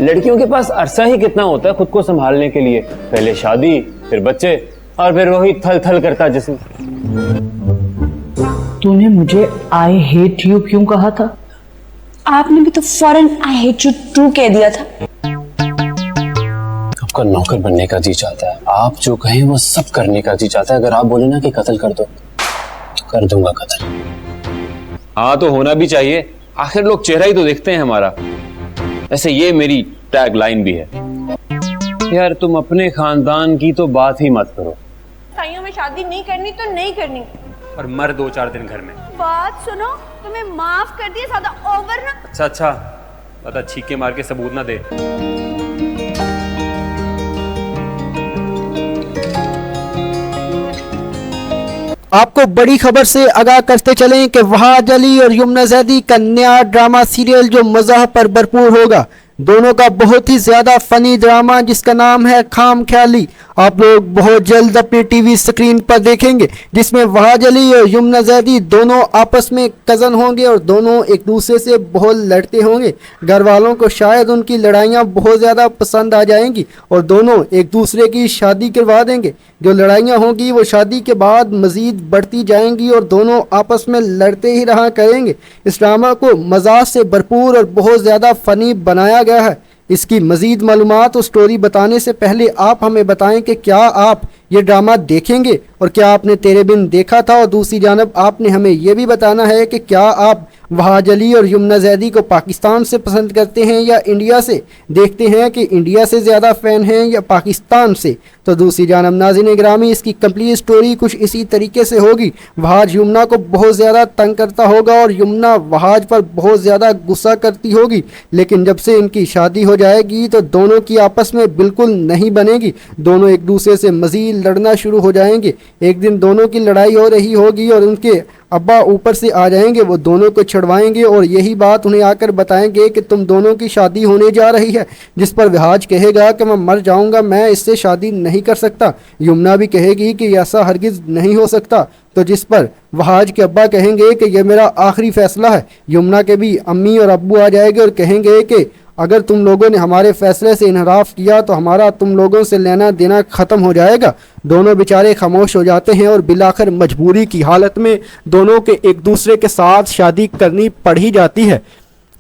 لڑکیوں کے پاس عرصہ ہی کتنا ہوتا ہے خود کو سنبھالنے کے لیے, پہلے شادی پھر بچے اور پھر وہی تھل تھل کرتا جسم. تو نے مجھے آئی ہیٹ یو کیوں کہا تھا؟ آپ نے بھی تو فوراً آئی ہیٹ یو ٹو کہہ دیا تھا. آپ کا نوکر بننے کا جی چاہتا ہے, آپ جو کہیں وہ سب کرنے کا جی چاہتا ہے. اگر آپ بولے نا کہ قتل کر دو تو کر دوں گا قتل. ہاں تو ہونا بھی چاہیے, آخر لوگ چہرہ ہی تو دیکھتے ہیں ہمارا. ایسے یہ میری ٹیگ لائن بھی ہے. یار تم اپنے خاندان کی تو بات ہی مت کرو. تائیوں میں شادی نہیں کرنی تو نہیں کرنی, اور مر 2-4 دن گھر میں. بات سنو, تمہیں معاف کر دیا, زیادہ اوور نا. اچھا پتا چھیکے مار کے ثبوت نہ دے. آپ کو بڑی خبر سے آگاہ کرتے چلیں کہ وہاج علی اور یمنا زیدی کا نیا ڈرامہ سیریل جو مزاح پر بھرپور ہوگا. دونوں کا بہت ہی زیادہ فنی ڈرامہ جس کا نام ہے خام خیالی آپ لوگ بہت جلد اپنی ٹی وی سکرین پر دیکھیں گے, جس میں وہاج علی اور یمنا زیدی دونوں آپس میں کزن ہوں گے اور دونوں ایک دوسرے سے بہت لڑتے ہوں گے. گھر والوں کو شاید ان کی لڑائیاں بہت زیادہ پسند آ جائیں گی اور دونوں ایک دوسرے کی شادی کروا دیں گے. جو لڑائیاں ہوں گی وہ شادی کے بعد مزید بڑھتی جائیں گی اور دونوں آپس میں لڑتے ہی رہا کریں گے. اس ڈرامہ کو مزاح سے بھرپور اور بہت زیادہ فنی بنایا گیا ہے. اس کی مزید معلومات اور سٹوری بتانے سے پہلے آپ ہمیں بتائیں کہ کیا آپ یہ ڈرامہ دیکھیں گے اور کیا آپ نے تیرے بن دیکھا تھا, اور دوسری جانب آپ نے ہمیں یہ بھی بتانا ہے کہ کیا آپ وہاج علی اور یمنا زیدی کو پاکستان سے پسند کرتے ہیں یا انڈیا سے, دیکھتے ہیں کہ انڈیا سے زیادہ فین ہیں یا پاکستان سے. تو دوسری جانب ناظرین گرامی, اس کی کمپلیٹ سٹوری کچھ اسی طریقے سے ہوگی. وہاج یمنا کو بہت زیادہ تنگ کرتا ہوگا اور یمنا وہاج پر بہت زیادہ غصہ کرتی ہوگی, لیکن جب سے ان کی شادی ہو جائے گی تو دونوں کی آپس میں بالکل نہیں بنے گی. دونوں ایک دوسرے سے مزید لڑنا شروع ہو جائیں گے. ایک دن دونوں کی لڑائی ہو رہی ہوگی اور ان کے ابا اوپر سے آ جائیں گے, وہ دونوں کو چھڑوائیں گے اور یہی بات انہیں آ کر بتائیں گے کہ تم دونوں کی شادی ہونے جا رہی ہے, جس پر وہاج کہے گا کہ میں مر جاؤں گا, میں اس سے شادی نہیں کر سکتا. یمنا بھی کہے گی کہ ایسا ہرگز نہیں ہو سکتا, تو جس پر وہاج کے ابا کہیں گے کہ یہ میرا آخری فیصلہ ہے. یمنا کے بھی امی اور ابو آ جائے گے اور کہیں گے کہ اگر تم لوگوں نے ہمارے فیصلے سے انحراف کیا تو ہمارا تم لوگوں سے لینا دینا ختم ہو جائے گا. دونوں بیچارے خاموش ہو جاتے ہیں اور بالآخر مجبوری کی حالت میں دونوں کے ایک دوسرے کے ساتھ شادی کرنی پڑ ہی جاتی ہے.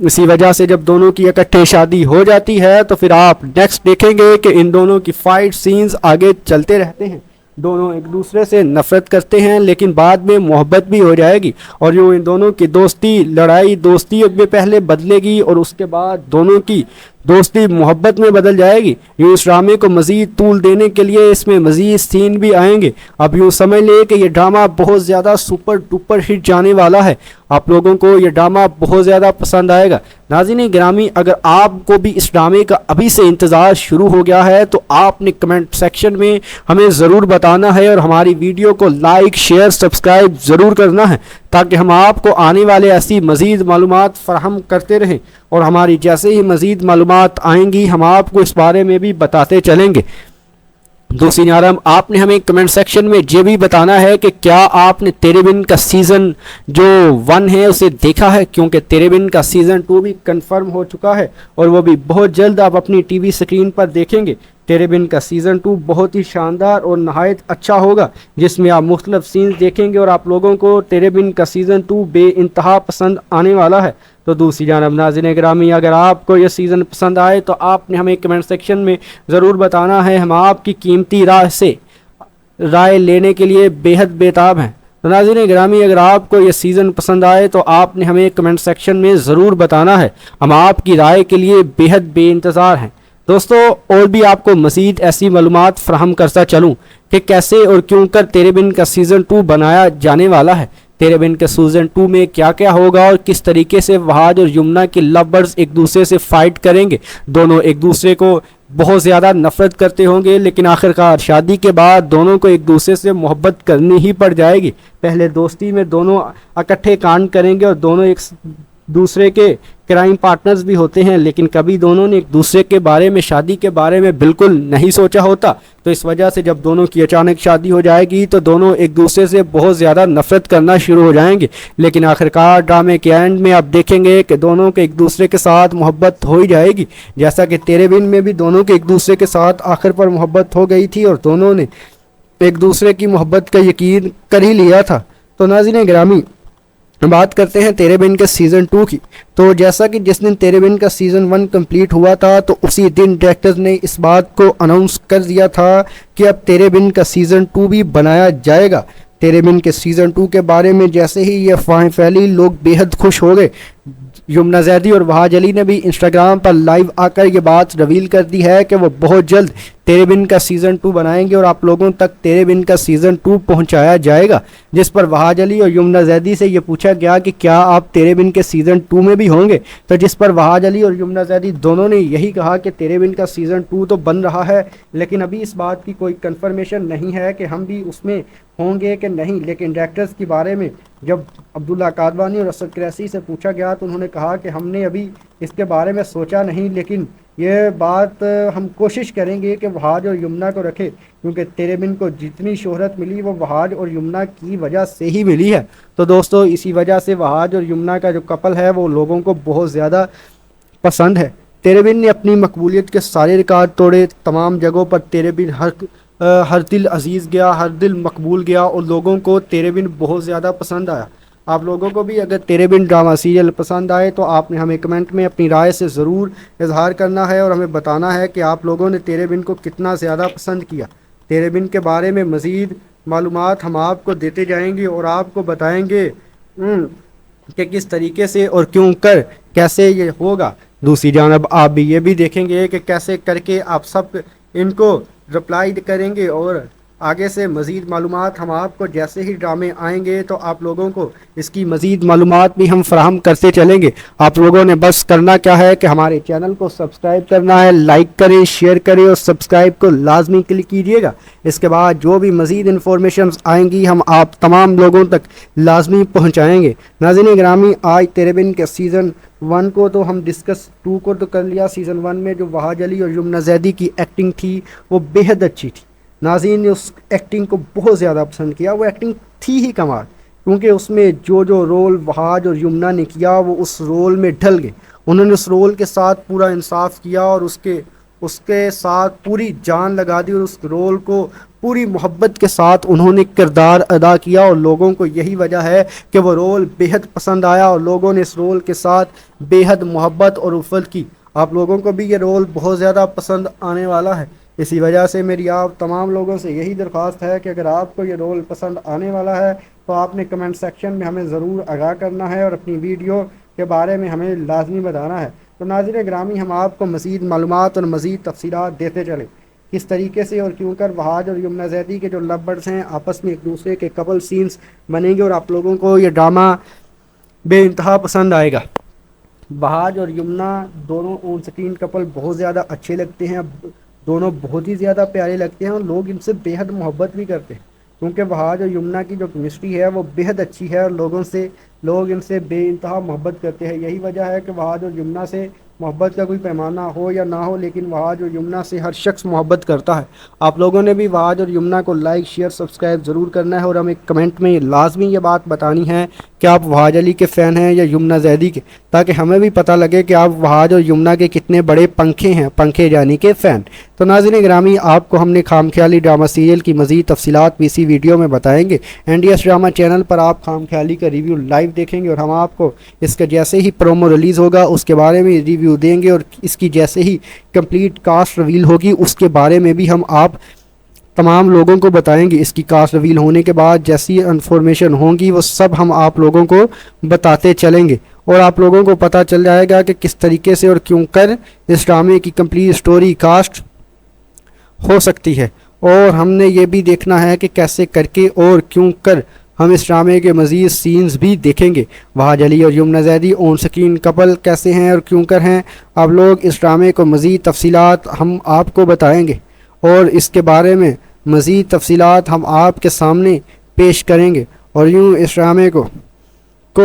اسی وجہ سے جب دونوں کی اکٹھے شادی ہو جاتی ہے تو پھر آپ نیکسٹ دیکھیں گے کہ ان دونوں کی فائٹ سینز آگے چلتے رہتے ہیں. دونوں ایک دوسرے سے نفرت کرتے ہیں لیکن بعد میں محبت بھی ہو جائے گی, اور یوں ان دونوں کی دوستی لڑائی دوستی میں پہلے بدلے گی اور اس کے بعد دونوں کی دوستی محبت میں بدل جائے گی. یوں اس ڈرامے کو مزید طول دینے کے لیے اس میں مزید سین بھی آئیں گے. اب یوں سمجھ لے کہ یہ ڈرامہ بہت زیادہ سپر ڈوپر ہٹ جانے والا ہے. آپ لوگوں کو یہ ڈرامہ بہت زیادہ پسند آئے گا. ناظرین گرامی, اگر آپ کو بھی اس ڈرامے کا ابھی سے انتظار شروع ہو گیا ہے تو آپ نے کمنٹ سیکشن میں ہمیں ضرور بتانا ہے اور ہماری ویڈیو کو لائک شیئر سبسکرائب ضرور کرنا ہے, تاکہ ہم آپ کو آنے والے ایسی مزید معلومات فراہم کرتے رہیں, اور ہماری جیسے ہی مزید معلومات آئیں گی ہم آپ کو اس بارے میں بھی بتاتے چلیں گے. دوسری جانب آپ نے ہمیں کمنٹ سیکشن میں یہ بھی بتانا ہے کہ کیا آپ نے تیرے بن کا سیزن جو 1 ہے اسے دیکھا ہے, کیونکہ تیرے بن کا سیزن 2 بھی کنفرم ہو چکا ہے اور وہ بھی بہت جلد آپ اپنی ٹی وی سکرین پر دیکھیں گے. تیرے بن کا سیزن 2 بہت ہی شاندار اور نہایت اچھا ہوگا, جس میں آپ مختلف سینز دیکھیں گے اور آپ لوگوں کو تیرے بن کا سیزن 2 بے انتہا پسند آنے والا ہے. تو دوسری جانب ناظرین گرامی, اگر آپ کو یہ سیزن پسند آئے تو آپ نے ہمیں کمنٹ سیکشن میں ضرور بتانا ہے. ہم آپ کی قیمتی رائے لینے کے لیے بے حد بیتاب ہیں. تو ناظرین گرامی, اگر آپ کو یہ سیزن پسند آئے تو آپ نے ہمیں کمنٹ سیکشن میں ضرور بتانا ہے. ہم آپ کی رائے کے لیے بے حد بے انتظار ہیں. دوستو, اور بھی آپ کو مزید ایسی معلومات فراہم کرتا چلوں کہ کیسے اور کیوں کر تیرے بن کا سیزن 2 بنایا جانے والا ہے. تیرے بن کے سیزن 2 میں کیا کیا ہوگا اور کس طریقے سے وہاج اور یمنا کے لو برڈز ایک دوسرے سے فائٹ کریں گے. دونوں ایک دوسرے کو بہت زیادہ نفرت کرتے ہوں گے, لیکن آخرکار شادی کے بعد دونوں کو ایک دوسرے سے محبت کرنی ہی پڑ جائے گی. پہلے دوستی میں دونوں اکٹھے کام کریں گے اور دونوں ایک दूसरे के क्राइम पार्टनर्स भी होते हैं, लेकिन कभी दोनों ने एक दूसरे के बारे में, शादी के बारे में बिल्कुल नहीं सोचा होता। तो इस वजह से जब दोनों की अचानक शादी हो जाएगी तो दोनों एक दूसरे से बहुत ज़्यादा नफरत करना शुरू हो जाएंगे। लेकिन आखिरकार ड्रामे के एंड में आप देखेंगे कि दोनों के एक दूसरे के साथ मोहब्बत हो ही जाएगी, जैसा कि तेरे बिन में भी दोनों के एक दूसरे के साथ आखिर पर मोहब्बत हो गई थी और दोनों ने एक दूसरे की मोहब्बत का यकीन कर ही लिया था। तो नाज़रीन गिरामी, बात करते हैं तेरे बिन के सीज़न 2 की। तो जैसा कि जिस दिन तेरे बिन का सीज़न 1 कंप्लीट हुआ था तो उसी दिन डायरेक्टर ने इस बात को अनाउंस कर दिया था कि अब तेरे बिन का सीज़न 2 भी बनाया जाएगा। तेरे बिन के सीज़न 2 के बारे में जैसे ही ये अफवाहें फैली, लोग बेहद खुश हो गए। यमुना ज़ैदी और वहाज अली ने भी इंस्टाग्राम पर लाइव आकर ये बात रिवील कर दी है कि वो बहुत जल्द तेरे बिन का सीज़न 2 बनाएंगे और आप लोगों तक तेरे बिन का सीज़न 2 पहुंचाया जाएगा। जिस पर वहाज अली और यमुना ज़ैदी से ये पूछा गया कि क्या आप तेरे बिन के सीज़न 2 में भी होंगे, तो जिस पर वहाज अली और यमुना ज़ैदी दोनों ने यही कहा कि तेरे बिन का सीज़न 2 तो बन रहा है, लेकिन अभी इस बात की कोई कंफर्मेशन नहीं है कि हम भी उसमें होंगे कि नहीं। लेकिन डायरेक्टर्स के बारे में जब अब्दुल्ला कादवानी और असद क्रैसी से पूछा गया तो उन्होंने कहा कि हमने अभी इसके बारे में सोचा नहीं, लेकिन ये बात हम कोशिश करेंगे कि वहाज और यमुना को रखें, क्योंकि तेरे बिन को जितनी शोहरत मिली वो वहाज और यमुना की वजह से ही मिली है। तो दोस्तों, इसी वजह से वहाज और यमुना का जो कपल है वो लोगों को बहुत ज़्यादा पसंद है। तेरे बिन ने अपनी मकबूलियत के सारे रिकॉर्ड तोड़े, तमाम जगहों पर तेरे बिन हर दिल अजीज़ गया, हर दिल मकबूल गया और लोगों को तेरे बिन बहुत ज़्यादा पसंद आया। आप लोगों को भी अगर तेरे बिन ड्रामा सीरियल पसंद आए तो आपने हमें कमेंट में अपनी राय से ज़रूर इजहार करना है और हमें बताना है कि आप लोगों ने तेरे बिन को कितना ज़्यादा पसंद किया। तेरे बिन के बारे में मज़ीद मालूमात हम आपको देते जाएंगे और आपको बताएंगे कि किस तरीके से और क्यों कर कैसे ये होगा। दूसरी जानब आप भी ये भी देखेंगे कि कैसे करके आप सब इनको रिप्लाई करेंगे और आगे से मज़ीद मालूमात हम आपको जैसे ही ड्रामे आएंगे तो आप लोगों को इसकी मज़ीद मालूमात भी हम फराहम करते चलेंगे। आप लोगों ने बस करना क्या है कि हमारे चैनल को सब्सक्राइब करना है, लाइक करें, शेयर करें और सब्सक्राइब को लाजमी क्लिक कीजिएगा। इसके बाद जो भी मज़ीद इन्फॉर्मेशन आएंगी हम आप तमाम लोगों तक लाजमी पहुँचाएँगे। नाज़रीन गिरामी, आज तेरे बिन के सीज़न 1 को तो हम डिस्कस, 2 को तो कर लिया। सीज़न 1 में जो वहाज अली और यमुना ज़ैदी की एक्टिंग थी वो बेहद अच्छी थी। नाज़रीन ने उस एक्टिंग को बहुत ज़्यादा पसंद किया। वो एक्टिंग थी ही कमाल, क्योंकि उसमें जो जो रोल वहाज और यमुना ने किया वो उस रोल में ढल गए। उन्होंने उस रोल के साथ पूरा इंसाफ किया और उसके साथ पूरी जान लगा दी और उस रोल को पूरी मोहब्बत के साथ उन्होंने किरदार अदा किया और लोगों को यही वजह है कि वो रोल बेहद पसंद आया और लोगों ने इस रोल के साथ बेहद मोहब्बत और उल्फत की। आप लोगों को भी ये रोल बहुत ज़्यादा पसंद आने वाला है। इसी वजह से मेरी आप तमाम लोगों से यही दरख्वास्त है कि अगर आपको ये रोल पसंद आने वाला है तो आपने कमेंट सेक्शन में हमें ज़रूर आगाह करना है और अपनी वीडियो के बारे में हमें लाजमी बताना है। तो नाज़रीन ग्रामी, हम आपको मज़ीद मालूमात और मज़ीद तफसीलात देते चले किस तरीके से और क्यों कर वहाज और यमुना ज़ैदी के जो लव बर्ड्स हैं आपस में एक दूसरे के कपल सीन्स बनेंगे और आप लोगों को ये ड्रामा बेइंतहा पसंद आएगा। वहाज और यमुना दोनों ऑन स्क्रीन कपल बहुत ज़्यादा अच्छे लगते हैं, दोनों बहुत ही ज़्यादा प्यारे लगते हैं और लोग इनसे बेहद मोहब्बत भी करते हैं, क्योंकि वहाज और यमुना की जो केमिस्ट्री है वो बेहद अच्छी है और लोग इनसे बेइंतहा मोहब्बत करते हैं। यही वजह है कि वहाज और यमुना से मोहब्बत का कोई पैमाना हो या ना हो, लेकिन वहाज और यमुना से हर शख्स मोहब्बत करता है। आप लोगों ने भी वहाज और यमुना को लाइक, शेयर, सब्सक्राइब ज़रूर करना है और हमें कमेंट में लाजमी ये बात बतानी है कि आप वहाज अली के फ़ैन हैं या यमुना ज़ैदी के, ताकि हमें भी पता लगे कि आप वहाज और यमुना के कितने बड़े पंखे हैं, पंखे जानी के फ़ैन। तो नाज़रीन ग्रामी, आपको हमने खामख्याली ड्रामा सीरियल की मज़ीद तफसीलात भी इसी वीडियो में बताएंगे। NDS ड्रामा चैनल पर आप खामख्याली का रिव्यू लाइव देखेंगे और हम आपको इसका जैसे ही प्रोमो रिलीज़ होगा उसके बारे में रिव्यू देंगे और इसकी जैसे ही कंप्लीट कास्ट रिवील होगी उसके बारे में भी हम आप तमाम लोगों को बताएंगे। इसकी कास्ट रिवील होने के बाद जैसी इन्फॉर्मेशन होंगी वो सब हम आप लोगों को बताते चलेंगे और आप लोगों को पता चल जाएगा कि किस तरीके से और क्यों कर इस ड्रामे की कंप्लीट स्टोरी कास्ट हो सकती है। और हमने ये भी देखना है कि कैसे करके और क्यों कर हम इस ड्रामे के मज़ीद सीन्स भी देखेंगे। वहाज अली और Yamuna Zaidi on screen couple कैसे हैं और क्यों कर हैं, आप लोग इस ड्रामे को मज़ीद तफसीलात हम आपको बताएंगे और इसके बारे में मज़ीद तफसीलात हम आपके सामने पेश करेंगे और यूँ इस ड्रामे को کو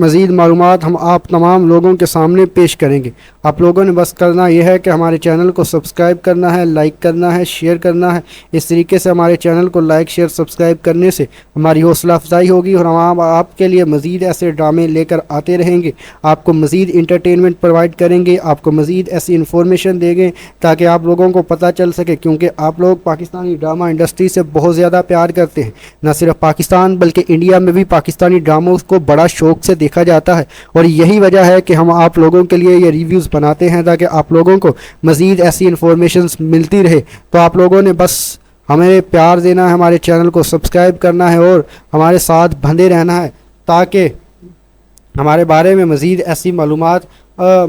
مزید معلومات ہم آپ تمام لوگوں کے سامنے پیش کریں گے۔ آپ لوگوں نے بس کرنا یہ ہے کہ ہمارے چینل کو سبسکرائب کرنا ہے، لائک کرنا ہے، شیئر کرنا ہے۔ اس طریقے سے ہمارے چینل کو لائک شیئر سبسکرائب کرنے سے ہماری حوصلہ افزائی ہوگی اور ہم آپ کے لیے مزید ایسے ڈرامے لے کر آتے رہیں گے، آپ کو مزید انٹرٹینمنٹ پرووائڈ کریں گے، آپ کو مزید ایسی انفارمیشن دیں گے تاکہ آپ لوگوں کو پتہ چل سکے، کیونکہ آپ لوگ پاکستانی ڈرامہ انڈسٹری سے بہت زیادہ پیار کرتے ہیں۔ نہ صرف پاکستان بلکہ انڈیا میں بھی پاکستانی ڈراموں کو بڑا شوق سے دیکھا جاتا ہے، اور یہی وجہ ہے کہ ہم آپ لوگوں کے لیے یہ ریویوز بناتے ہیں تاکہ آپ لوگوں کو مزید ایسی انفارمیشنز ملتی رہے۔ تو آپ لوگوں نے بس ہمیں پیار دینا ہے، ہمارے چینل کو سبسکرائب کرنا ہے اور ہمارے ساتھ بندھے رہنا ہے تاکہ ہمارے بارے میں مزید ایسی معلومات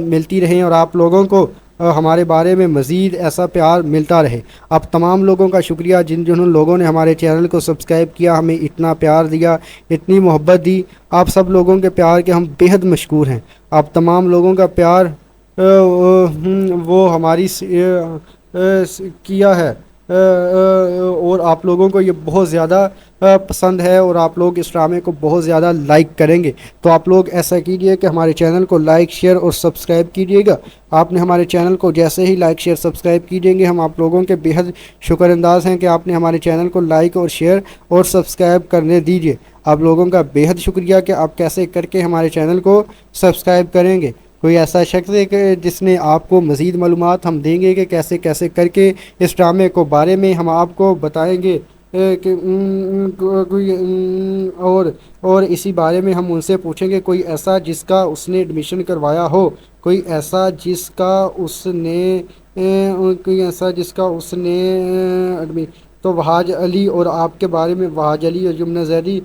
ملتی رہیں اور آپ لوگوں کو ہمارے بارے میں مزید ایسا پیار ملتا رہے۔ آپ تمام لوگوں کا شکریہ جن لوگوں نے ہمارے چینل کو سبسکرائب کیا، ہمیں اتنا پیار دیا، اتنی محبت دی۔ آپ سب لوگوں کے پیار کے ہم بیحد مشکور ہیں۔ آپ تمام لوگوں کا پیار وہ ہماری کیا ہے اور آپ لوگوں کو یہ بہت زیادہ پسند ہے اور آپ لوگ اس ڈرامے کو بہت زیادہ لائک کریں گے۔ تو آپ لوگ ایسا کیجئے کہ ہمارے چینل کو لائک شیئر اور سبسکرائب کیجئے گا۔ آپ نے ہمارے چینل کو جیسے ہی لائک شیئر سبسکرائب کیجئیں گے، ہم آپ لوگوں کے بیحد شکر انداز ہیں کہ آپ نے ہمارے چینل کو لائک اور شیئر اور سبسکرائب کرنے دیجئے۔ آپ لوگوں کا بیحد شکریہ کہ آپ کیسے کر کے ہمارے چینل کو سبسکرائب کریں گے۔ کوئی ایسا شخص ہے کہ جس نے آپ کو مزید معلومات ہم دیں گے کہ کیسے کیسے کر کے اس ڈرامے کو بارے میں ہم آپ کو بتائیں گے کہ اور اسی بارے میں ہم ان سے پوچھیں گے کوئی ایسا جس کا اس نے ایڈمیشن کروایا ہو، کوئی ایسا جس کا اس نے تو وہاج علی اور آپ کے بارے میں، وہاج علی اور یمنا زیدی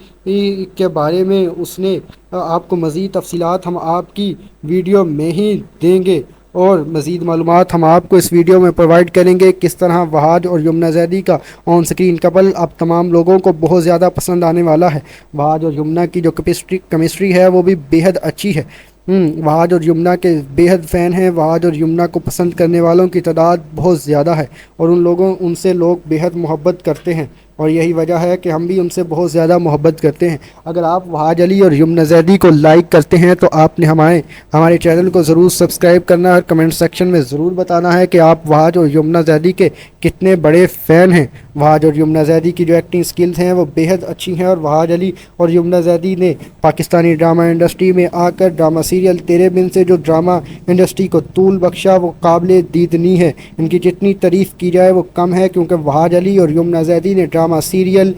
کے بارے میں اس نے آپ کو مزید تفصیلات ہم آپ کی ویڈیو میں ہی دیں گے اور مزید معلومات ہم آپ کو اس ویڈیو میں پرووائڈ کریں گے۔ کس طرح وہاج اور یمنا زیدی کا آن سکرین کپل اب تمام لوگوں کو بہت زیادہ پسند آنے والا ہے۔ وہاج اور یمنا کی جو کیمسٹری ہے وہ بھی بیحد اچھی ہے۔ وہاج اور یمنا کے بیحد فین ہیں۔ وہاج اور یمنا کو پسند کرنے والوں کی تعداد بہت زیادہ ہے اور ان سے لوگ بیحد محبت کرتے ہیں، اور یہی وجہ ہے کہ ہم بھی ان سے بہت زیادہ محبت کرتے ہیں۔ اگر آپ وہاج علی اور یمنا زیدی کو لائک کرتے ہیں تو آپ نے ہمارے چینل کو ضرور سبسکرائب کرنا ہے اور کمنٹ سیکشن میں ضرور بتانا ہے کہ آپ وہاج اور یمنا زیدی کے کتنے بڑے فین ہیں۔ وہاج اور یمنا زیدی کی جو ایکٹنگ سکلز ہیں وہ بیحد اچھی ہیں، اور وہاج علی اور یمنا زیدی نے پاکستانی ڈرامہ انڈسٹری میں آ کر ڈرامہ سیریل تیرے بن سے جو ڈرامہ انڈسٹری کو طول بخشا وہ قابل دیدنی ہے۔ ان کی جتنی تعریف کی جائے وہ کم ہے، کیونکہ وہاج علی اور یمنا زیدی نے ڈرامہ سیریل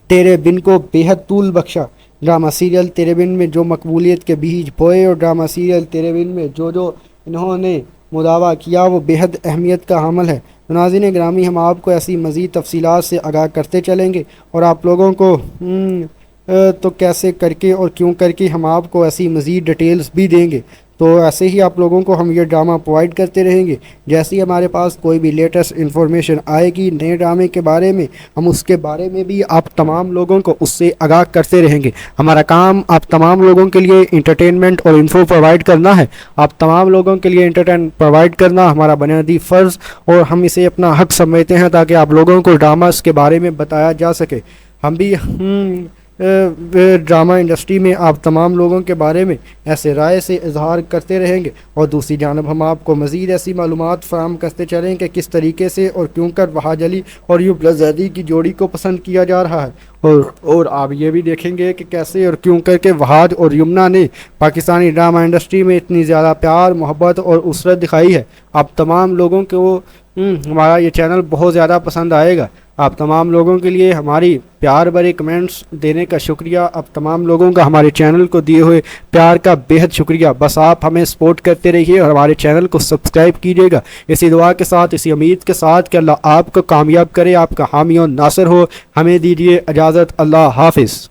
تیرے بن کو بیحد طول بخشا۔ ڈرامہ سیریل تیرے بن میں جو مقبولیت کے بیج بوئے اور ڈرامہ سیریل تیرے بن میں جو انہوں نے مداوع کیا وہ بیحد اہمیت کا حامل ہے۔ ناظرین گرامی، ہم آپ کو ایسی مزید تفصیلات سے آگاہ کرتے چلیں گے اور آپ لوگوں کو تو کیسے کر کے اور کیوں کر کے ہم آپ کو ایسی مزید ڈیٹیلز بھی دیں گے۔ تو ایسے ہی آپ لوگوں کو ہم یہ ڈرامہ پرووائڈ کرتے رہیں گے۔ جیسے ہی ہمارے پاس کوئی بھی لیٹسٹ انفارمیشن آئے گی نئے ڈرامے کے بارے میں، ہم اس کے بارے میں بھی آپ تمام لوگوں کو اس سے آگاہ کرتے رہیں گے۔ ہمارا کام آپ تمام لوگوں کے لیے انٹرٹینمنٹ اور انفو پرووائڈ کرنا ہے۔ آپ تمام لوگوں کے لیے انٹرٹین پرووائڈ کرنا ہمارا بنیادی فرض، اور ہم اسے اپنا حق سمجھتے ہیں تاکہ آپ لوگوں کو ڈراماز کے بارے میں بتایا جا سکے۔ ہم بھی ڈرامہ انڈسٹری میں آپ تمام لوگوں کے بارے میں ایسے رائے سے اظہار کرتے رہیں گے، اور دوسری جانب ہم آپ کو مزید ایسی معلومات فراہم کرتے چلیں کہ کس طریقے سے اور کیوں کر وہاج علی اور یمنا زیدی کی جوڑی کو پسند کیا جا رہا ہے، اور آپ یہ بھی دیکھیں گے کہ کیسے اور کیوں کر کے وہاج اور یمنا نے پاکستانی ڈرامہ انڈسٹری میں اتنی زیادہ پیار، محبت اور اسرت دکھائی ہے۔ آپ تمام لوگوں کو ہمارا یہ چینل بہت زیادہ پسند آئے گا۔ آپ تمام لوگوں کے لیے ہماری پیار بھرے کمنٹس دینے کا شکریہ۔ آپ تمام لوگوں کا ہمارے چینل کو دیے ہوئے پیار کا بیحد شکریہ۔ بس آپ ہمیں سپورٹ کرتے رہیے اور ہمارے چینل کو سبسکرائب کیجیے گا، اسی دعا کے ساتھ، اسی امید کے ساتھ کہ اللہ آپ کو کامیاب کرے، آپ کا حامی و ناصر ہو۔ ہمیں دیجیے اجازت، اللہ حافظ۔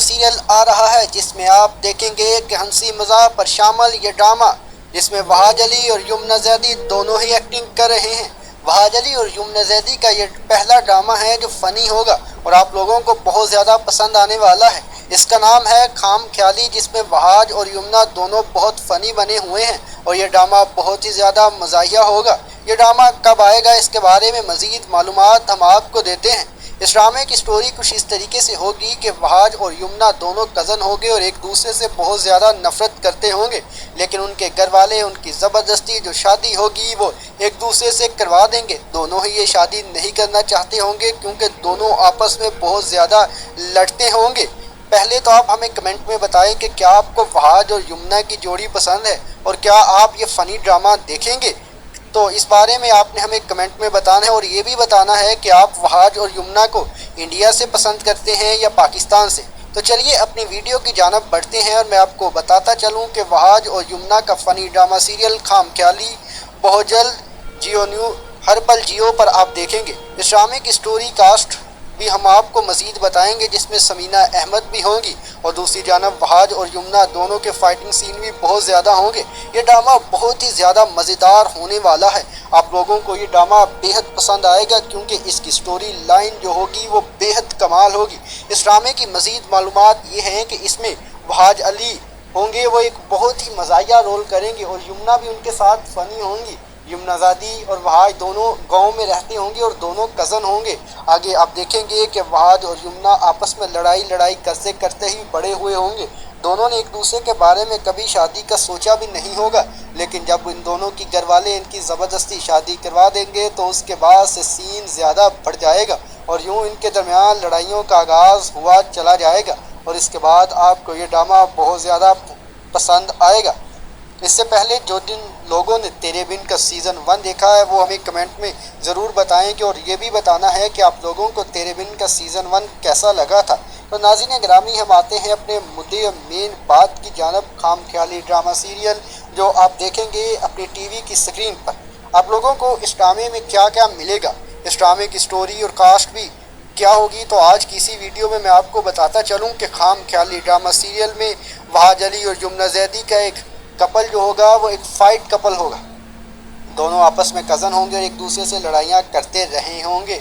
سیریل آ رہا ہے جس میں آپ دیکھیں گے کہ ہنسی مزاح پر شامل یہ ڈرامہ، جس میں وہاج علی اور یمنا زیدی دونوں ہی ایکٹنگ کر رہے ہیں۔ وہاج علی اور یمنا زیدی کا یہ پہلا ڈرامہ ہے جو فنی ہوگا اور آپ لوگوں کو بہت زیادہ پسند آنے والا ہے۔ اس کا نام ہے خام خیالی، جس میں وہاج اور یمنا دونوں بہت فنی بنے ہوئے ہیں اور یہ ڈرامہ بہت ہی زیادہ مزاحیہ ہوگا۔ یہ ڈرامہ کب آئے گا اس کے بارے میں مزید معلومات ہم آپ کو دیتے ہیں۔ इस ड्रामे की स्टोरी कुछ इस तरीके से होगी कि वहाज और यमुना दोनों कज़न होंगे और एक दूसरे से बहुत ज़्यादा नफरत करते होंगे, लेकिन उनके घर वाले उनकी ज़बरदस्ती जो शादी होगी वो एक दूसरे से करवा देंगे। दोनों ही ये शादी नहीं करना चाहते होंगे क्योंकि दोनों आपस में बहुत ज़्यादा लड़ते होंगे। पहले तो आप हमें कमेंट में बताएं कि क्या आपको वहाज और यमुना की जोड़ी पसंद है और क्या आप ये फ़नी ड्रामा देखेंगे। तो इस बारे में आपने हमें कमेंट में बताना है और ये भी बताना है कि आप वहाज और यमुना को इंडिया से पसंद करते हैं या पाकिस्तान से। तो चलिए अपनी वीडियो की जानब बढ़ते हैं और मैं आपको बताता चलूं कि वहाज और यमुना का फ़नी ड्रामा सीरियल खामख्याली बहुत जल्द जियो न्यू हर पल जियो पर आप देखेंगे। इस ड्रामे की स्टोरी कास्ट भी हम आपको मज़ीद बताएंगे जिसमें समीना अहमद भी होंगी और दूसरी जानब वहाज और यमुना दोनों के फाइटिंग सीन भी बहुत ज़्यादा होंगे। ये ड्रामा बहुत ही ज़्यादा मज़ेदार होने वाला है। आप लोगों को ये ड्रामा बेहद पसंद आएगा क्योंकि इसकी स्टोरी लाइन जो होगी वो बेहद कमाल होगी। इस ड्रामे की मज़ीद मालूमात ये हैं कि इसमें वहाज अली होंगे, वो एक बहुत ही मज़ाहिया रोल करेंगे और यमुना भी उनके साथ फ़नी होंगी। यमुनाज़ादी और वहाज दोनों गांव में रहते होंगे और दोनों कज़न होंगे। आगे आप देखेंगे कि वहाज और यमुना आपस में लड़ाई करते करते ही बड़े हुए होंगे। दोनों ने एक दूसरे के बारे में कभी शादी का सोचा भी नहीं होगा, लेकिन जब इन दोनों की घर वाले इनकी ज़बरदस्ती शादी करवा देंगे तो उसके बाद से सीन ज़्यादा बढ़ जाएगा और यूँ इनके दरमियान लड़ाइयों का आगाज़ हुआ चला जाएगा और इसके बाद आपको ये ड्रामा बहुत ज़्यादा पसंद आएगा। इससे पहले जो जिन लोगों ने तेरे बिन का सीज़न 1 देखा है वो हमें कमेंट में ज़रूर बताएं और ये भी बताना है कि आप लोगों को तेरे बिन का सीज़न 1 कैसा लगा था। तो नाज़रीन ग्रामी, हम आते हैं अपने मुद्दे मेन बात की जानब। खामख्याली ड्रामा सीरियल जो आप देखेंगे अपनी टीवी की स्क्रीन पर, आप लोगों को इस ड्रामे में क्या क्या मिलेगा, इस ड्रामे की स्टोरी और कास्ट भी क्या होगी, तो आज की इसी वीडियो में मैं आपको बताता चलूँ कि खामख्याली ड्रामा सीरियल में वहाज अली और यमुना जैदी का एक कपल जो होगा वो एक फाइट कपल होगा। दोनों आपस में कज़न होंगे और एक दूसरे से लड़ाइयाँ करते रहे होंगे।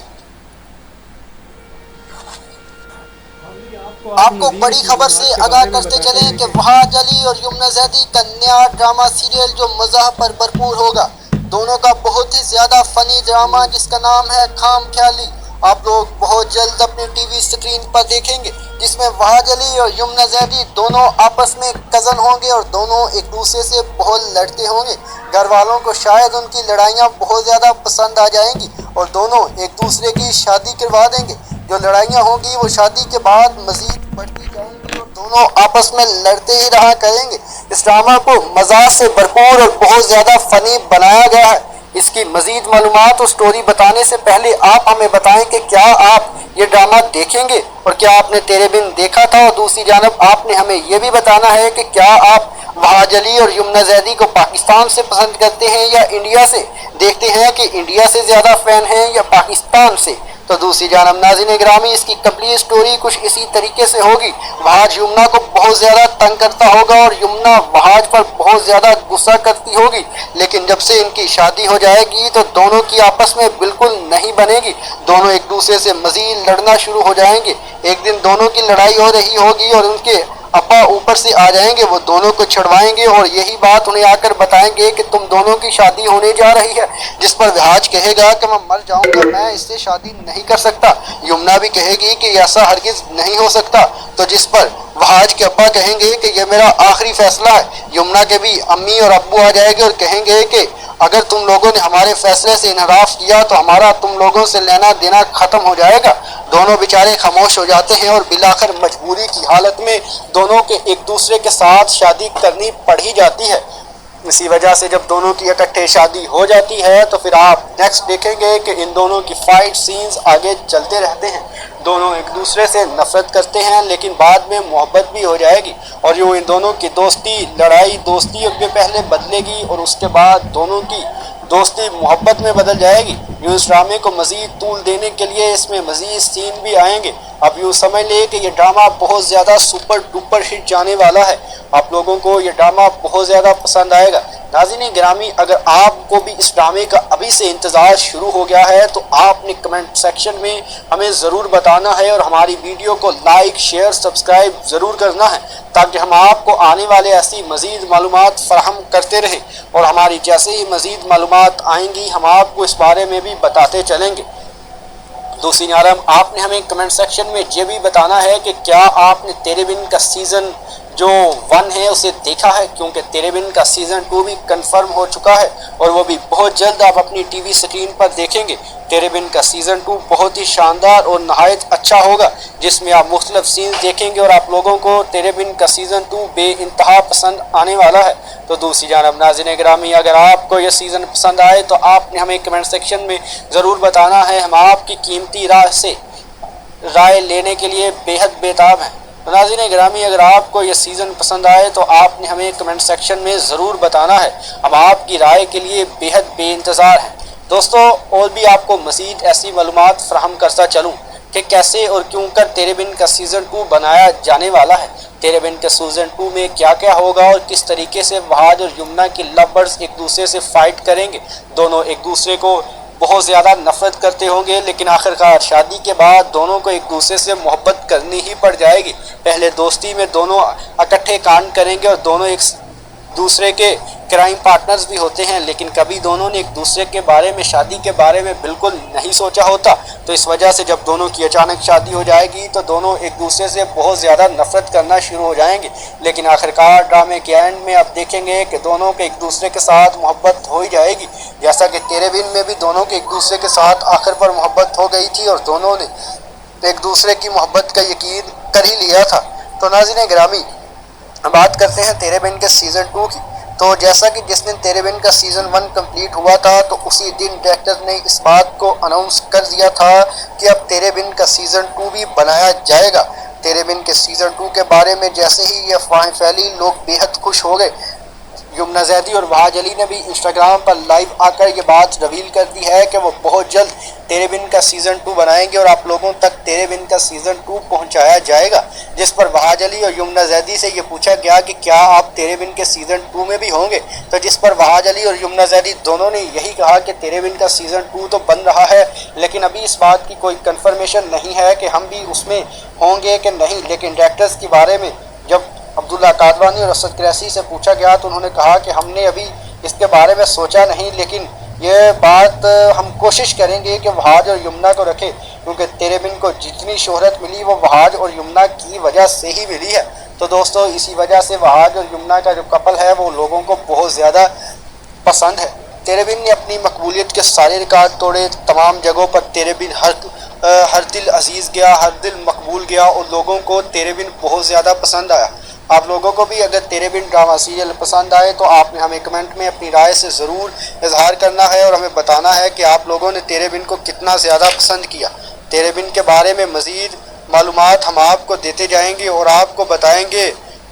आपको बड़ी खबर से आगाह करते चलें कि वहाज अली और यमुना जैदी का नया ड्रामा सीरियल जो मज़ाह पर भरपूर होगा। दोनों का बहुत ही ज़्यादा फ़नी ड्रामा जिसका नाम है खामख्याली आप लोग बहुत जल्द अपनी टीवी स्क्रीन पर देखेंगे, जिसमें वहाज अली और यमुना जैदी दोनों आपस में कज़न होंगे और दोनों एक दूसरे से बहुत लड़ते होंगे। घर वालों को शायद उनकी लड़ाइयाँ बहुत ज़्यादा पसंद आ जाएंगी और दोनों एक दूसरे की शादी करवा देंगे। जो लड़ाइयाँ होंगी वो शादी के बाद मज़ीद बढ़ती जाएंगी और दोनों आपस में लड़ते ही रहा करेंगे। इस ड्रामा को मज़ाक से भरपूर और बहुत ज़्यादा फ़नी बनाया गया है। इसकी मज़ीद मालूमात और स्टोरी बताने से पहले आप हमें बताएं कि क्या आप ये ड्रामा देखेंगे और क्या आपने तेरे बिन देखा था, और दूसरी जानब आपने हमें ये भी बताना है कि क्या आप वहाज अली और यमुना जैदी को पाकिस्तान से पसंद करते हैं या इंडिया से। देखते हैं कि इंडिया से ज़्यादा फ़ैन हैं या पाकिस्तान से। तो दूसरी जानब नाज़रीन ग्रामी, इसकी कंप्लीट स्टोरी कुछ इसी तरीके से होगी। वहाज यमुना को बहुत ज़्यादा तंग करता होगा और यमुना वहाज पर बहुत ज़्यादा गुस्सा करती होगी, लेकिन जब से इनकी शादी हो जाएगी तो दोनों की आपस में बिल्कुल नहीं बनेगी। दोनों एक दूसरे से मज़ीद लड़ना शुरू हो जाएंगे। एक दिन दोनों की लड़ाई हो रही होगी और उनके अपा ऊपर से आ जाएंगे, वो दोनों को छुड़वाएंगे और यही बात उन्हें आकर बताएंगे कि तुम दोनों की शादी होने जा रही है, जिस पर वहाज कहेगा कि मैं मर जाऊंगा, मैं इससे शादी नहीं कर सकता। यमुना भी कहेगी कि ऐसा हरगिज नहीं हो सकता, तो जिस पर वहाज के अब्बा कहेंगे कि यह मेरा आखिरी फैसला है। यमुना के भी अम्मी और अब्बू आ जाएंगे और कहेंगे कि अगर तुम लोगों ने हमारे फैसले से इनहराफ किया तो हमारा तुम लोगों से लेना देना ख़त्म हो जाएगा। दोनों बेचारे खामोश हो जाते हैं और बिलाखिर मजबूरी की हालत में दोनों के एक दूसरे के साथ शादी करनी पड़ ही जाती है। इसी वजह से जब दोनों की इकट्ठे शादी हो जाती है तो फिर आप नेक्स्ट देखेंगे कि इन दोनों की फाइट सीन्स आगे चलते रहते हैं। दोनों एक दूसरे से नफरत करते हैं लेकिन बाद में मोहब्बत भी हो जाएगी और यूँ इन दोनों की दोस्ती लड़ाई दोस्ती के पहले बदलेगी और उसके बाद दोनों की दोस्ती मोहब्बत में बदल जाएगी। यूँ इस ड्रामे को मज़ीद तूल देने के लिए इसमें मज़ीद सीन भी आएंगे। अब यूँ समझ ले कि ये ड्रामा बहुत ज़्यादा सुपर डुपर हिट जाने वाला है। आप लोगों को ये ड्रामा बहुत ज़्यादा पसंद आएगा। नाज़रीन गिरामी, अगर आपको भी इस ड्रामे का अभी से इंतज़ार शुरू हो गया है तो आपने कमेंट सेक्शन में हमें ज़रूर बताना है और हमारी वीडियो को लाइक शेयर सब्सक्राइब ज़रूर करना है, ताकि हम आपको आने वाले ऐसी मज़ीद मालूमात फ़राहम करते रहें और हमारी जैसे ही मज़ीद मालूमात आएंगी हम आपको इस बारे में भी बताते चलेंगे। दूसरी जानब आपने हमें कमेंट सेक्शन में ये भी बताना है कि क्या आपने तेरे बिन का सीज़न जो 1 है उसे देखा है, क्योंकि तेरे बिन का सीज़न 2 भी कंफर्म हो चुका है और वो भी बहुत जल्द आप अपनी टीवी स्क्रीन पर देखेंगे। तेरे बिन का सीज़न 2 बहुत ही शानदार और नहायत अच्छा होगा, जिसमें आप मुख्तलिफ सीन्स देखेंगे और आप लोगों को तेरे बिन का सीज़न 2 बेइंतहा पसंद आने वाला है। तो दूसरी जानब नाज़रीन गिरामी, अगर आपको यह सीज़न पसंद आए तो आपने हमें कमेंट सेक्शन में ज़रूर बताना है। हम आपकी कीमती राय लेने के लिए बेहद बेताब हैं। तो नाज़रीन गिरामी, अगर आपको ये सीज़न पसंद आए तो आपने हमें कमेंट सेक्शन में ज़रूर बताना है। हम आपकी राय के लिए बेहद बेइंतज़ार हैं। दोस्तों, और भी आपको मज़ीद ऐसी मालूमात फ़राहम करता चलूँ कि कैसे और क्यों कर तेरे बिन का सीज़न 2 बनाया जाने वाला है। तेरे बिन के सीज़न 2 में क्या क्या होगा और किस तरीके से वहाज और यमुना के लव बर्ड्स एक दूसरे से फ़ाइट करेंगे। दोनों एक दूसरे को बहुत ज़्यादा नफ़रत करते होंगे, लेकिन आखिरकार शादी के बाद दोनों को एक दूसरे से मोहब्बत करनी ही पड़ जाएगी। पहले दोस्ती में दोनों इकट्ठे कांड करेंगे और दोनों एक दूसरे के क्राइम पार्टनर्स भी होते हैं, लेकिन कभी दोनों ने एक दूसरे के बारे में, शादी के बारे में बिल्कुल नहीं सोचा होता। तो इस वजह से जब दोनों की अचानक शादी हो जाएगी तो दोनों एक दूसरे से बहुत ज़्यादा नफ़रत करना शुरू हो जाएंगे। लेकिन आखिरकार ड्रामे के एंड में आप देखेंगे कि दोनों के एक दूसरे के साथ मोहब्बत हो ही जाएगी, जैसा कि तेरे बिन में भी दोनों के एक दूसरे के साथ आखिर पर मोहब्बत हो गई थी और दोनों ने एक दूसरे की मोहब्बत का यकीन कर ही लिया था। तो नाज़रीन गिरामी, बात करते हैं तेरे बिन के सीज़न 2 की। तो जैसा कि जिस दिन तेरे बिन का सीज़न 1 कंप्लीट हुआ था तो उसी दिन डायरेक्टर ने इस बात को अनाउंस कर दिया था कि अब तेरे बिन का सीज़न 2 भी बनाया जाएगा। तेरे बिन के सीज़न 2 के बारे में जैसे ही ये अफवाहें फैली, लोग बेहद खुश हो गए। यमुना ज़ैदी और वहाज अली ने भी इंस्टाग्राम पर लाइव आकर ये बात रिवील कर दी है कि वो बहुत जल्द तेरे बिन का सीज़न 2 बनाएंगे और आप लोगों तक तेरे बिन का सीज़न 2 पहुंचाया जाएगा। जिस पर वहाज अली और यमुना ज़ैदी से ये पूछा गया कि क्या आप तेरे बिन के सीज़न 2 में भी होंगे, तो जिस पर वहाज अली और यमुना ज़ैदी दोनों ने यही कहा कि तेरे बिन का सीज़न 2 तो बन रहा है, लेकिन अभी इस बात की कोई कन्फर्मेशन नहीं है कि हम भी उसमें होंगे कि नहीं। लेकिन डायरेक्टर्स के बारे में जब अब्दुल्ला कादवानी और असद कुरैशी से पूछा गया तो उन्होंने कहा कि हमने अभी इसके बारे में सोचा नहीं, लेकिन ये बात हम कोशिश करेंगे कि वहाज और यमुना को रखें, क्योंकि तेरे बिन को जितनी शोहरत मिली वो वहाज और यमुना की वजह से ही मिली है। तो दोस्तों, इसी वजह से वहाज और यमुना का जो कपल है वो लोगों को बहुत ज़्यादा पसंद है। तेरे बिन ने अपनी मकबूलियत के सारे रिकॉर्ड तोड़े। तमाम जगहों पर तेरे बिन हर दिल अजीज़ गया, हर दिल मकबूल गया और लोगों को तेरे बिन बहुत ज़्यादा पसंद आया। आप लोगों को भी अगर तेरे बिन ड्रामा सीरियल पसंद आए तो आपने हमें कमेंट में अपनी राय से ज़रूर इजहार करना है और हमें बताना है कि आप लोगों ने तेरे बिन को कितना ज़्यादा पसंद किया। तेरे बिन के बारे में मज़ीद मालूमात हम आपको देते जाएंगे और आपको बताएंगे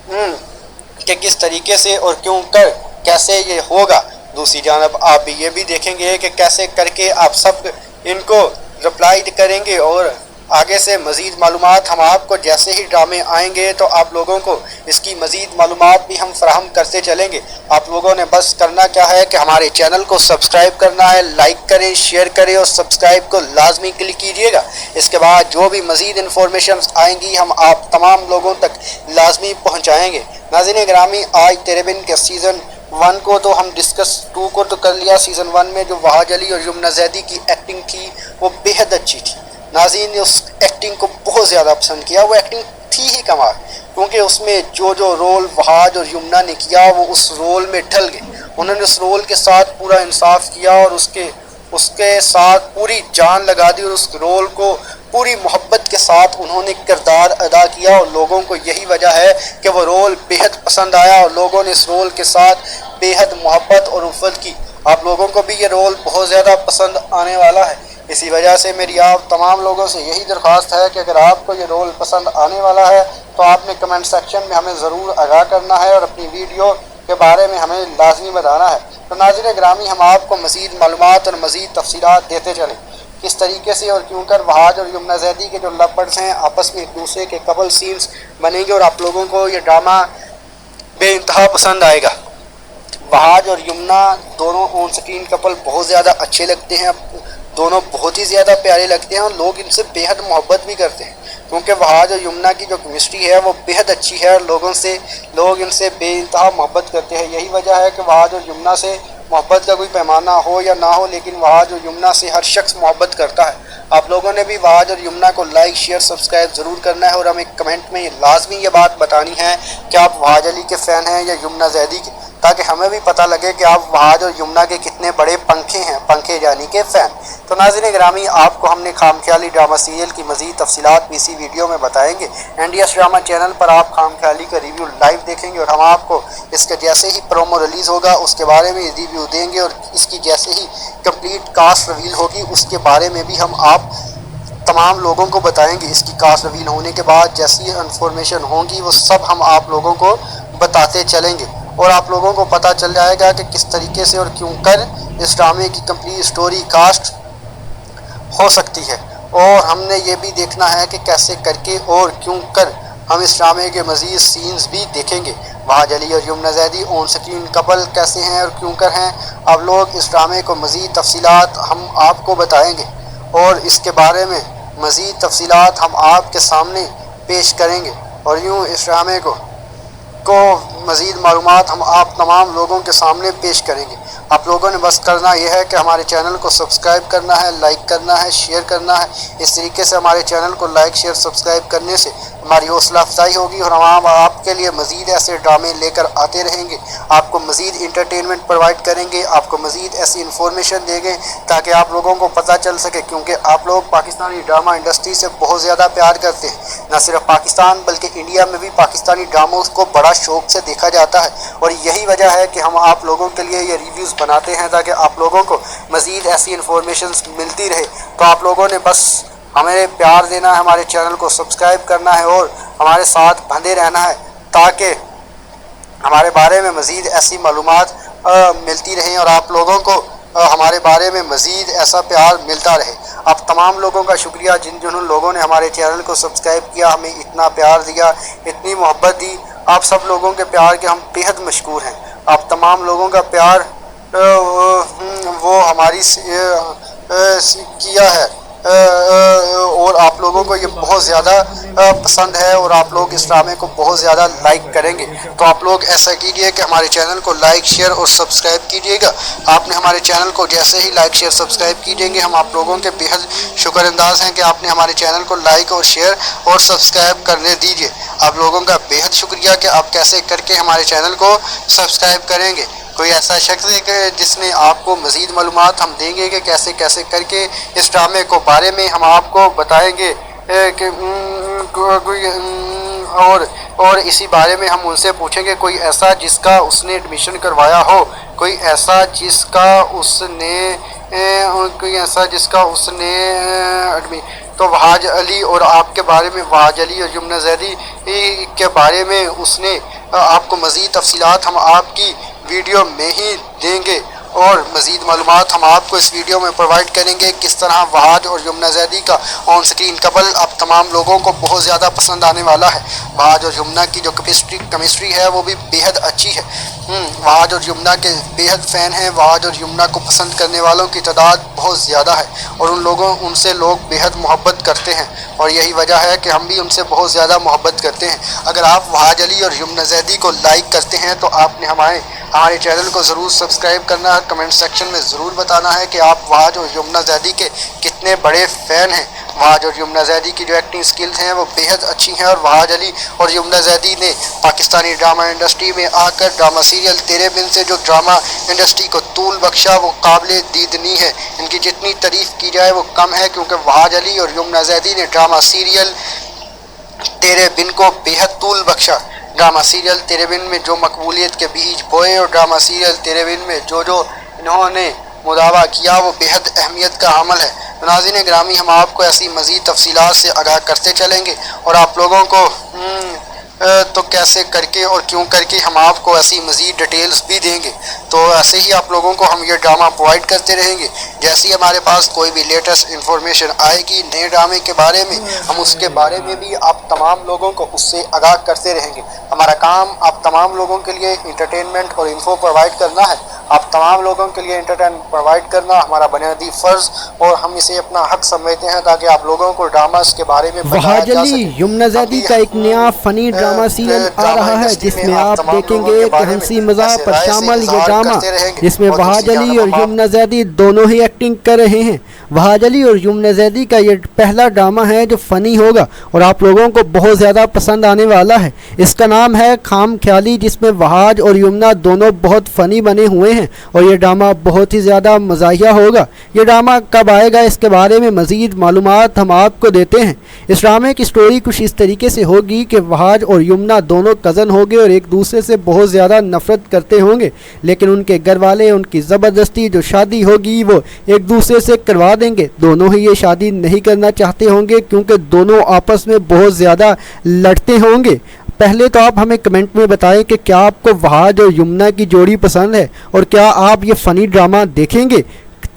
कि किस तरीके से और क्यों कर कैसे ये होगा। दूसरी जानब आप भी ये भी देखेंगे कि कैसे करके आप सब इनको रिप्लाई करेंगे और आगे से मज़ीद मालूमात हम आपको जैसे ही ड्रामे आएंगे तो आप लोगों को इसकी मज़ीद मालूमात भी हम फराहम करते चलेंगे। आप लोगों ने बस करना क्या है कि हमारे चैनल को सब्सक्राइब करना है, लाइक करें, शेयर करें और सब्सक्राइब को लाजमी क्लिक कीजिएगा। इसके बाद जो भी मज़ीद इन्फॉर्मेशन आएंगी हम आप तमाम लोगों तक लाजमी पहुँचाएँगे। नाज़रीन गिरामी, आज तेरे बिन के सीज़न 1 को तो हम डिस्कस 2 को तो कर लिया। सीज़न 1 में जो वहाज अली और यमुना ज़ैदी की एक्टिंग थी वो बेहद अच्छी थी। नाज़रीन ने उस एक्टिंग को बहुत ज़्यादा पसंद किया। वो एक्टिंग थी ही कमाल, क्योंकि उसमें जो रोल वहाज और यमुना ने किया वो उस रोल में ढल गए। उन्होंने उस रोल के साथ पूरा इंसाफ किया और उसके साथ पूरी जान लगा दी और उस रोल को पूरी मोहब्बत के साथ उन्होंने किरदार अदा किया और लोगों को यही वजह है कि वो रोल बेहद पसंद आया और लोगों ने इस रोल के साथ बेहद मोहब्बत और उल्फत की। आप लोगों को भी ये रोल बहुत ज़्यादा पसंद आने वाला है। इसी वजह से मेरी आप तमाम लोगों से यही दरख्वास्त है कि अगर आपको ये रोल पसंद आने वाला है तो आपने कमेंट सेक्शन में हमें ज़रूर आगाह करना है और अपनी वीडियो के बारे में हमें लाजमी बताना है। तो नाज़रीन गिरामी, हम आपको मज़ीद मालूमात और मज़ीद तफसीलात देते चलें किस तरीके से और क्यों कर वहाज और यमुना ज़ैदी के जो लव बर्ड्स हैं आपस में एक दूसरे के कपल सीन्स बनेंगे और आप लोगों को ये ड्रामा बेइंतहा पसंद आएगा। वहाज और यमुना दोनों ऑन स्क्रीन कपल बहुत ज़्यादा अच्छे लगते हैं, दोनों बहुत ही ज़्यादा प्यारे लगते हैं और लोग इनसे बेहद मोहब्बत भी करते हैं, क्योंकि वहाज और यमुना की जो केमिस्ट्री है वो बेहद अच्छी है और लोग इनसे बेइंतहा मोहब्बत करते हैं। यही वजह है कि वहाज और यमुना से मोहब्बत का कोई पैमाना हो या ना हो, लेकिन वहाज और यमुना से हर शख्स मोहब्बत करता है। आप लोगों ने भी वहाज और यमुना को लाइक शेयर सब्सक्राइब ज़रूर करना है और हमें कमेंट में लाजमी ये बात बतानी है कि आप वहाज अली के फ़ैन हैं या यमुना ज़ैदी के, ताकि हमें भी पता लगे कि आप वहाज और यमुना के कितने बड़े पंखे हैं, पंखे यानी के फ़ैन। तो नाज़रीन गिरामी, आपको हमने खामख्याली ड्रामा सीरियल की मज़ीद तफसीलात भी इसी वीडियो में बताएंगे। NDS ड्रामा चैनल पर आप खामख्याली का रिव्यू लाइव देखेंगे और हम आपको इसके जैसे ही प्रोमो रिलीज़ होगा उसके बारे में रिव्यू देंगे और इसकी जैसे ही कंप्लीट कास्ट रिवील होगी उसके बारे में भी हम आप तमाम लोगों को बताएंगे। इसकी कास्ट रिवील होने के बाद जैसी इन्फॉर्मेशन होंगी वो सब हम आप लोगों को बताते चलेंगे और आप लोगों को पता चल जाएगा कि किस तरीके से और क्यों कर इस ड्रामे की कंप्लीट स्टोरी कास्ट हो सकती है। और हमने ये भी देखना है कि कैसे करके और क्यों कर हम इस ड्रामे के मज़ीद सीन्स भी देखेंगे। वहाज अली और Yamuna Zaidi on screen couple कैसे हैं और क्यों कर हैं, अब लोग इस ड्रामे को मज़ीद तफसीलात हम आपको बताएंगे और इसके बारे में मज़ीद तफसीलात हम आपके सामने पेश करेंगे और यूँ इस ड्रामे को मज़ीद मालूमात हम आप तमाम लोगों के सामने पेश करेंगे। आप लोगों ने बस करना यह है कि हमारे चैनल को सब्सक्राइब करना है, लाइक करना है, शेयर करना है। इस तरीके से हमारे चैनल को लाइक शेयर सब्सक्राइब करने से हमारी हौसला अफजाई होगी और हम आपके लिए मज़ीद ऐसे ड्रामे लेकर आते रहेंगे, आपको मज़ीद इंटरटेनमेंट प्रोवाइड करेंगे, आपको मज़ीद ऐसी इन्फॉर्मेशन देंगे ताकि आप लोगों को पता चल सके, क्योंकि आप लोग पाकिस्तानी ड्रामा इंडस्ट्री से बहुत ज़्यादा प्यार करते हैं। न सिर्फ पाकिस्तान बल्कि इंडिया में भी पाकिस्तानी ड्रामों को बड़ा शौक़ से देखा जाता है और यही वजह है कि हम आप लोगों के लिए ये रिव्यूज़ बनाते हैं ताकि आप लोगों को मज़ीद ऐसी इन्फॉर्मेशन मिलती रहे। तो आप लोगों ने बस हमें प्यार देना है, हमारे चैनल को सब्सक्राइब करना है और हमारे साथ बंधे रहना है ताकि हमारे बारे में मज़ीद ऐसी मालूमात मिलती रहें और आप लोगों को हमारे बारे में मज़ीद ऐसा प्यार मिलता रहे। आप तमाम लोगों का शुक्रिया जिन लोगों ने हमारे चैनल को सब्सक्राइब किया, हमें इतना प्यार दिया, इतनी मोहब्बत दी। आप सब लोगों के प्यार के हम बेहद मशकूर हैं। आप तमाम लोगों का प्यार वो हमारी किया है और आप लोगों को ये बहुत ज़्यादा पसंद है और आप लोग इस ड्रामे को बहुत ज़्यादा लाइक करेंगे। तो आप लोग ऐसा कीजिए कि हमारे चैनल को लाइक शेयर और सब्सक्राइब कीजिएगा। आपने हमारे चैनल को जैसे ही लाइक शेयर सब्सक्राइब कीजिएंगे हम आप लोगों के बेहद शुक्रअंदाज हैं कि आपने हमारे चैनल को लाइक और शेयर और सब्सक्राइब करने दीजिए। आप लोगों का बेहद शुक्रिया कि आप कैसे करके हमारे चैनल को सब्सक्राइब करेंगे। कोई ऐसा शख्स है कि जिसने आपको मज़ीद मालूमात हम देंगे कि कैसे कैसे करके इस ड्रामे को बारे में हम आपको बताएंगे कि और इसी बारे में हम उनसे पूछेंगे कोई ऐसा जिसका उसने एडमिशन करवाया हो, कोई ऐसा जिसका उसने तो वहाज अली और आपके बारे में वहाज अली और यमुना ज़ैदी के बारे में उसने आपको मज़ीद तफसीलात हम आपकी वीडियो में ही देंगे और मज़ीद मालूमात हम आपको इस वीडियो में प्रोवाइड करेंगे किस तरह वहाज और यमुना ज़ैदी का ऑन स्क्रीन कपल अब तमाम लोगों को बहुत ज़्यादा पसंद आने वाला है। वहाज और यमुना की जो केमिस्ट्री है वो भी बेहद अच्छी है। वहाज और यमुना के बेहद फ़ैन हैं। वहाज और यमुना को पसंद करने वालों की तादाद बहुत ज़्यादा है और उनसे लोग बेहद मोहब्बत करते हैं और यही वजह है कि हम भी उनसे बहुत ज़्यादा मोहब्बत करते हैं। अगर आप वहाज अली और यमुना ज़ैदी को लाइक करते हैं तो आपने हमारे चैनल को ज़रूर सब्सक्राइब करना है। कमेंट सेक्शन में ज़रूर बताना है कि आप वहाज और यमुना ज़ैदी के कितने बड़े फ़ैन हैं। वहाज और यमुना ज़ैदी की जो एक्टिंग स्किल्स हैं वो बेहद अच्छी हैं और वहाज अली और यमुना ज़ैदी ने पाकिस्तानी ड्रामा इंडस्ट्री में आकर ड्रामा सीरियल तेरे बिन से जो ड्रामा इंडस्ट्री को तूल बख्शा वो काबिल दीदनी है। इनकी जितनी तारीफ़ की जाए वो कम है, क्योंकि वहाज अली और यमुना ज़ैदी ने ड्रामा सीरियल तेरे बिन को बेहद तूल बख्शा। ड्रामा सीरियल तेरे बिन में जो मकबूलियत के बीज बोए और ड्रामा सीरियल तेरे बिन में जो इन्होंने मुदावा किया वो बेहद अहमियत का अमल है। नाज़रीन ग्रामी, हम आपको ऐसी मज़ीद तफसीलात से आगाह करते चलेंगे और आप लोगों को तो कैसे करके और क्यों करके हम आपको ऐसी मज़ीद डिटेल्स भी देंगे। तो ऐसे ही आप लोगों को हम ये ड्रामा प्रोवाइड करते रहेंगे। जैसे ही हमारे पास कोई भी लेटेस्ट इन्फॉर्मेशन आएगी नए ड्रामे के बारे में, हम उसके बारे में भी आप तमाम लोगों को उससे आगाह करते रहेंगे। हमारा काम आप तमाम लोगों के लिए इंटरटेनमेंट और इन्फो प्रोवाइड करना है। آپ تمام لوگوں کے لیے انٹرٹینمنٹ پرووائڈ کرنا ہمارا بنیادی فرض اور ہم اسے اپنا حق سمجھتے ہیں تاکہ آپ لوگوں کو ڈراماز کے بارے میں بتایا وہاج جا علی سکے۔ یمنا زیدی کا ایک نیا فنی ڈرامہ سیریل آ رہا ہے جس میں آپ دیکھیں گے کہ ہنسی مزاح پر شامل یہ ڈرامہ جس میں وہاج علی اور یمنا زیدی دونوں ہی ایکٹنگ کر رہے ہیں۔ وہاج علی اور یمنا زیدی کا یہ پہلا ڈرامہ ہے جو فنی ہوگا اور آپ لوگوں کو بہت زیادہ پسند آنے والا ہے۔ اس کا نام ہے خام خیالی، جس میں وہاج اور یمنا دونوں بہت فنی بنے ہوئے ہیں اور یہ ڈرامہ بہت ہی زیادہ مزاحیہ ہوگا۔ یہ ڈرامہ کب آئے گا اس کے بارے میں مزید معلومات ہم آپ کو دیتے ہیں۔ اس ڈرامے کی سٹوری کچھ اس طریقے سے ہوگی کہ وہاج اور یمنا دونوں کزن ہوں گے اور ایک دوسرے سے بہت زیادہ نفرت کرتے ہوں گے، لیکن ان کے گھر والے ان کی زبردستی جو شادی ہوگی وہ ایک دوسرے سے کروا دیں گے۔ دونوں ہی یہ شادی نہیں کرنا چاہتے ہوں گے کیونکہ دونوں آپس میں بہت زیادہ لڑتے ہوں گے۔ پہلے تو آپ ہمیں کمنٹ میں بتائیں کہ کیا آپ کو وہاج اور یمنا کی جوڑی پسند ہے اور کیا آپ یہ فنی ڈرامہ دیکھیں گے،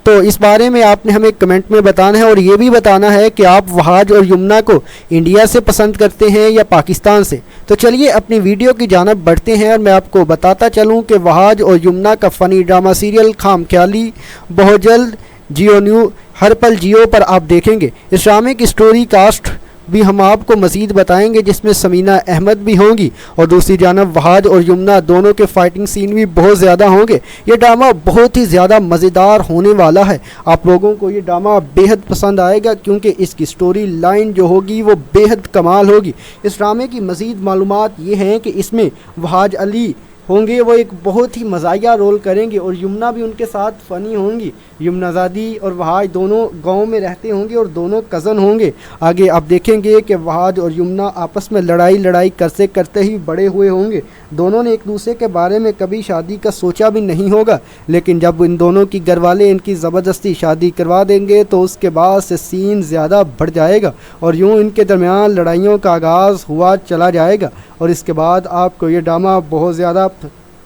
تو اس بارے میں آپ نے ہمیں کمنٹ میں بتانا ہے اور یہ بھی بتانا ہے کہ آپ وہاج اور یمنا کو انڈیا سے پسند کرتے ہیں یا پاکستان سے۔ تو چلیے اپنی ویڈیو کی جانب بڑھتے ہیں اور میں آپ کو بتاتا چلوں کہ وہاج اور یمنا کا فنی ڈرامہ سیریل خام خیالی بہت جلد جیو نیو ہر پل جیو پر آپ دیکھیں گے۔ اس ڈرامے کی سٹوری کاسٹ بھی ہم آپ کو مزید بتائیں گے جس میں سمینہ احمد بھی ہوں گی اور دوسری جانب وہاج اور یمنا دونوں کے فائٹنگ سین بھی بہت زیادہ ہوں گے۔ یہ ڈرامہ بہت ہی زیادہ مزیدار ہونے والا ہے، آپ لوگوں کو یہ ڈرامہ بے حد پسند آئے گا کیونکہ اس کی سٹوری لائن جو ہوگی وہ بے حد کمال ہوگی۔ اس ڈرامے کی مزید معلومات یہ ہیں کہ اس میں وہاج علی ہوں گے، وہ ایک بہت ہی مزاحیہ رول کریں گے اور یمنا بھی ان کے ساتھ فنی ہوں گی۔ یمنا زادی اور وہاج دونوں گاؤں میں رہتے ہوں گے اور دونوں کزن ہوں گے۔ آگے آپ دیکھیں گے کہ وہاج اور یمنا آپس میں لڑائی کرتے ہی بڑے ہوئے ہوں گے۔ دونوں نے ایک دوسرے کے بارے میں کبھی شادی کا سوچا بھی نہیں ہوگا، لیکن جب ان دونوں کی گھر والے ان کی زبردستی شادی کروا دیں گے تو اس کے بعد سے سین زیادہ بڑھ جائے گا اور یوں ان کے درمیان لڑائیوں کا آغاز ہوا چلا جائے گا اور اس کے بعد آپ کو یہ ڈرامہ بہت زیادہ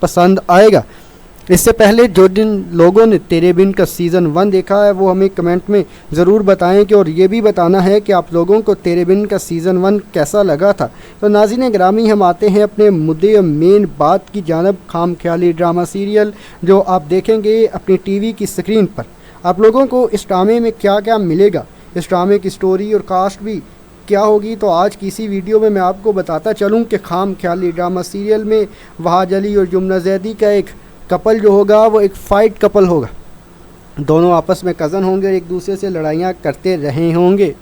پسند آئے گا۔ اس سے پہلے جو جن لوگوں نے تیرے بن کا سیزن 1 دیکھا ہے وہ ہمیں کمنٹ میں ضرور بتائیں کہ اور یہ بھی بتانا ہے کہ آپ لوگوں کو تیرے بن کا سیزن 1 کیسا لگا تھا۔ تو ناظرین گرامی، ہم آتے ہیں اپنے مدعے اور مین بات کی جانب۔ خام خیالی ڈرامہ سیریل جو آپ دیکھیں گے اپنی ٹی وی کی اسکرین پر، آپ لوگوں کو اس ڈرامے میں کیا کیا ملے گا، اس ڈرامے کی سٹوری اور کاسٹ بھی کیا ہوگی، تو آج کی اسی ویڈیو میں آپ کو بتاتا چلوں کہ خام خیالی ڈرامہ سیریل میں وہاج علی اور یمنا زیدی کا ایک کپل جو ہوگا وہ ایک فائٹ کپل ہوگا۔ دونوں آپس میں کزن ہوں گے اور ایک دوسرے سے لڑائیاں کرتے رہے ہوں گے۔